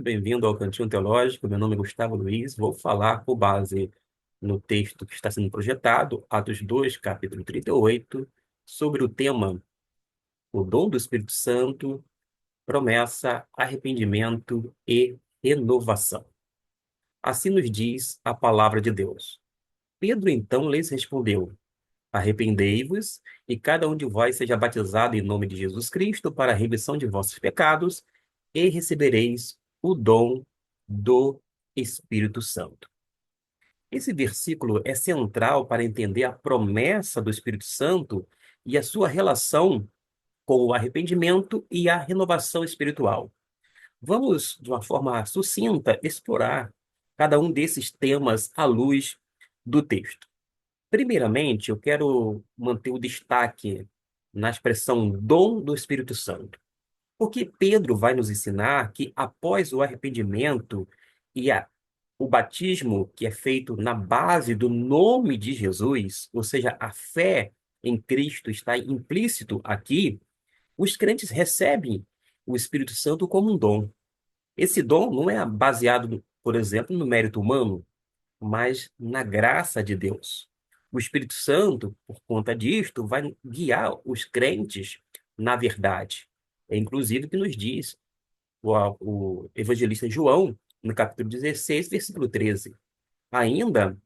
Bem-vindo ao Cantinho Teológico. Meu nome é Gustavo Luiz. Vou falar com base no texto que está sendo projetado, Atos 2, capítulo 38, sobre o tema o dom do Espírito Santo, promessa, arrependimento e renovação. Assim nos diz a palavra de Deus. Pedro então lhes respondeu: Arrependei-vos e cada um de vós seja batizado em nome de Jesus Cristo para a remissão de vossos pecados e recebereis o dom do Espírito Santo. Esse versículo é central para entender a promessa do Espírito Santo e a sua relação com o arrependimento e a renovação espiritual. Vamos, de uma forma sucinta, explorar cada um desses temas à luz do texto. Primeiramente, eu quero manter o destaque na expressão dom do Espírito Santo. Porque Pedro vai nos ensinar que após o arrependimento e o batismo que é feito na base do nome de Jesus, ou seja, a fé em Cristo está implícito aqui, os crentes recebem o Espírito Santo como um dom. Esse dom não é baseado, por exemplo, no mérito humano, mas na graça de Deus. O Espírito Santo, por conta disto, vai guiar os crentes na verdade. É inclusive o que nos diz o evangelista João, no capítulo 16, versículo 13. Ainda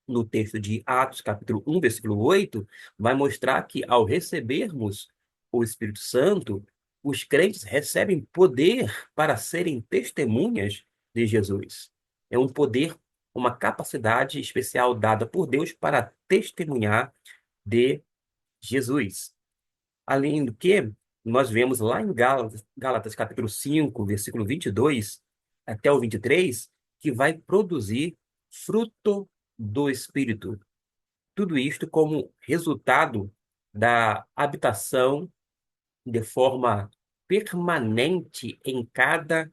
no texto de Atos, capítulo 1, versículo 8, vai mostrar que ao recebermos o Espírito Santo, os crentes recebem poder para serem testemunhas de Jesus. É um poder, uma capacidade especial dada por Deus para testemunhar de Jesus. Além do que, nós vemos lá em Gálatas capítulo 5, versículo 22 até o 23, que vai produzir fruto do Espírito. Tudo isto como resultado da habitação de forma permanente em cada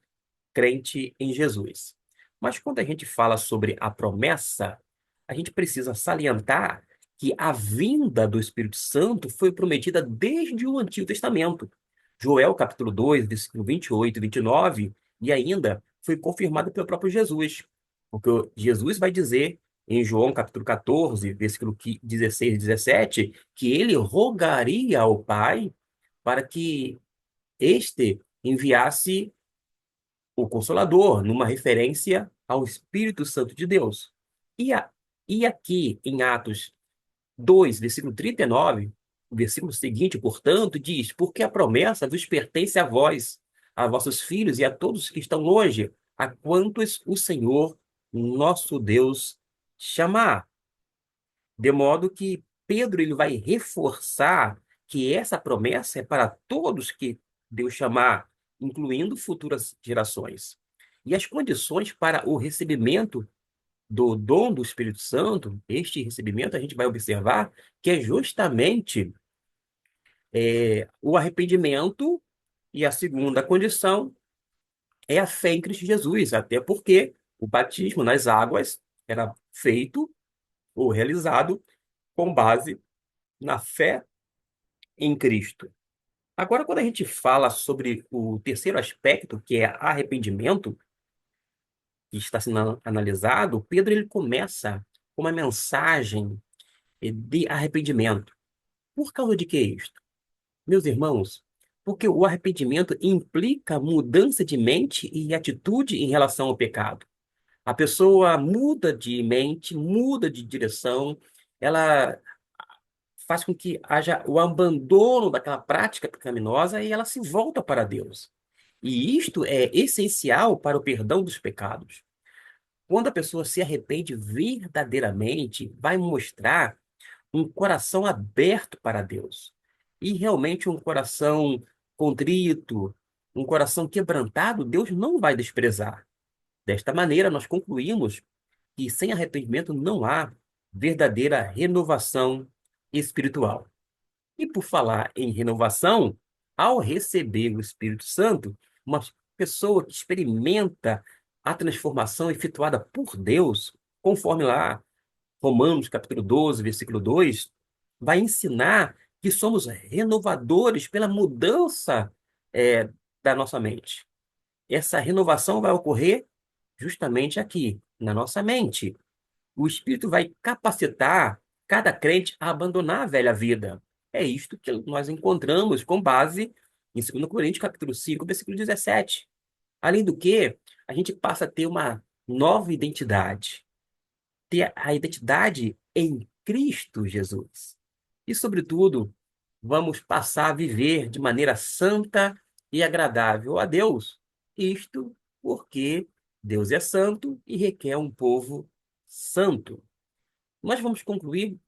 crente em Jesus. Mas quando a gente fala sobre a promessa, a gente precisa salientar que a vinda do Espírito Santo foi prometida desde o Antigo Testamento. Joel, capítulo 2, versículo 28 e 29, e ainda foi confirmada pelo próprio Jesus. Porque Jesus vai dizer em João, capítulo 14, versículo 16 e 17, que ele rogaria ao Pai para que este enviasse o Consolador, numa referência ao Espírito Santo de Deus. E, e aqui, em Atos 2, versículo 39, o versículo seguinte, portanto, diz: Porque a promessa vos pertence a vós, a vossos filhos e a todos que estão longe, a quantos o Senhor, nosso Deus, chamar. De modo que Pedro ele vai reforçar que essa promessa é para todos que Deus chamar, incluindo futuras gerações. E as condições para o recebimento do dom do Espírito Santo, este recebimento, a gente vai observar que é justamente o arrependimento, e a segunda condição é a fé em Cristo Jesus, até porque o batismo nas águas era feito ou realizado com base na fé em Cristo. Agora, quando a gente fala sobre o terceiro aspecto, que é arrependimento, que está sendo analisado, Pedro ele começa com uma mensagem de arrependimento. Por causa de que isto? Meus irmãos, porque o arrependimento implica mudança de mente e atitude em relação ao pecado. A pessoa muda de mente, muda de direção, ela faz com que haja o abandono daquela prática pecaminosa e ela se volta para Deus. E isto é essencial para o perdão dos pecados. Quando a pessoa se arrepende verdadeiramente, vai mostrar um coração aberto para Deus. E realmente um coração contrito, um coração quebrantado, Deus não vai desprezar. Desta maneira, nós concluímos que sem arrependimento não há verdadeira renovação espiritual. E por falar em renovação, ao receber o Espírito Santo, uma pessoa que experimenta a transformação efetuada por Deus, conforme lá Romanos capítulo 12, versículo 2, vai ensinar que somos renovadores pela mudança da nossa mente. essa renovação vai ocorrer justamente aqui, na nossa mente. O Espírito vai capacitar cada crente a abandonar a velha vida. É isto que nós encontramos com base em 2 Coríntios, capítulo 5, versículo 17. Além do que, a gente passa a ter uma nova identidade, ter a identidade em Cristo Jesus. E, sobretudo, vamos passar a viver de maneira santa e agradável a Deus. Isto porque Deus é santo e requer um povo santo. Nós vamos concluir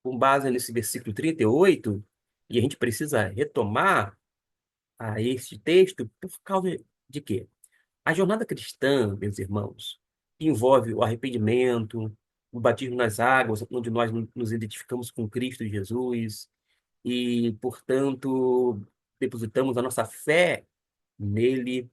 com base nesse versículo 38, e a gente precisa retomar a este texto por causa de quê? A jornada cristã, meus irmãos, envolve o arrependimento, o batismo nas águas, onde nós nos identificamos com Cristo Jesus e, portanto, depositamos a nossa fé nele,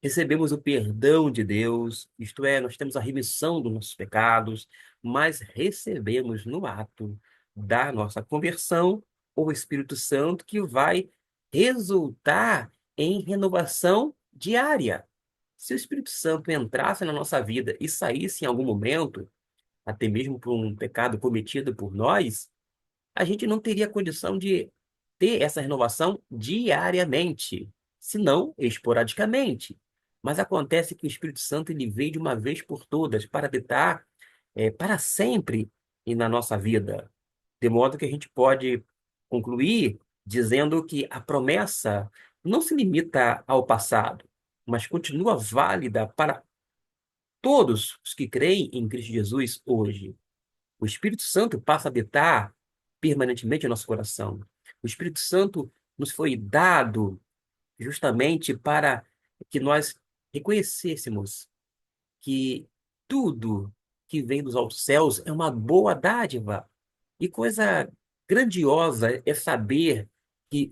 recebemos o perdão de Deus, isto é, nós temos a remissão dos nossos pecados, mas recebemos no ato da nossa conversão o Espírito Santo que vai resultar em renovação diária. Se o Espírito Santo entrasse na nossa vida e saísse em algum momento, até mesmo por um pecado cometido por nós, a gente não teria condição de ter essa renovação diariamente, senão esporadicamente. Mas acontece que o Espírito Santo ele veio de uma vez por todas para habitar para sempre e na nossa vida, de modo que a gente pode concluir dizendo que a promessa não se limita ao passado, mas continua válida para todos os que creem em Cristo Jesus hoje. O Espírito Santo passa a habitar permanentemente em nosso coração. O Espírito Santo nos foi dado justamente para que nós reconhecêssemos que tudo que vem dos altos céus é uma boa dádiva. E coisa grandiosa é saber que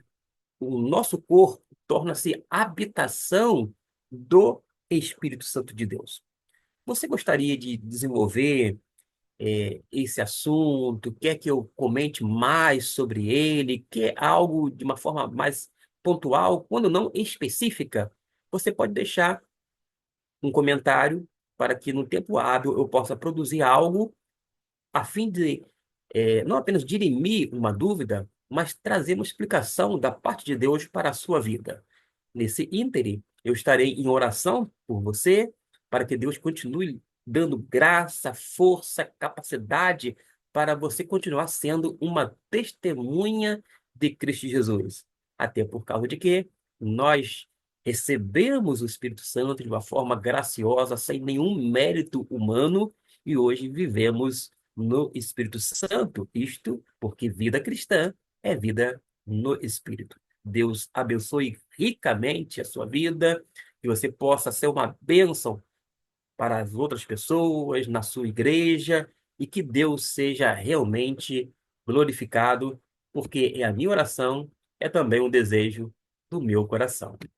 o nosso corpo torna-se habitação do Espírito Santo de Deus. Você gostaria de desenvolver esse assunto? Quer que eu comente mais sobre ele? Quer algo de uma forma mais pontual, quando não específica? Você pode deixar um comentário para que no tempo hábil eu possa produzir algo a fim de não apenas dirimir uma dúvida, mas trazer uma explicação da parte de Deus para a sua vida. Nesse ínterim, eu estarei em oração por você, para que Deus continue dando graça, força, capacidade para você continuar sendo uma testemunha de Cristo Jesus. Até por causa de que nós recebemos o Espírito Santo de uma forma graciosa, sem nenhum mérito humano, e hoje vivemos no Espírito Santo. Isto porque vida cristã é vida no Espírito. Deus abençoe ricamente a sua vida, que você possa ser uma bênção para as outras pessoas, na sua igreja, e que Deus seja realmente glorificado, porque é a minha oração, é também um desejo do meu coração.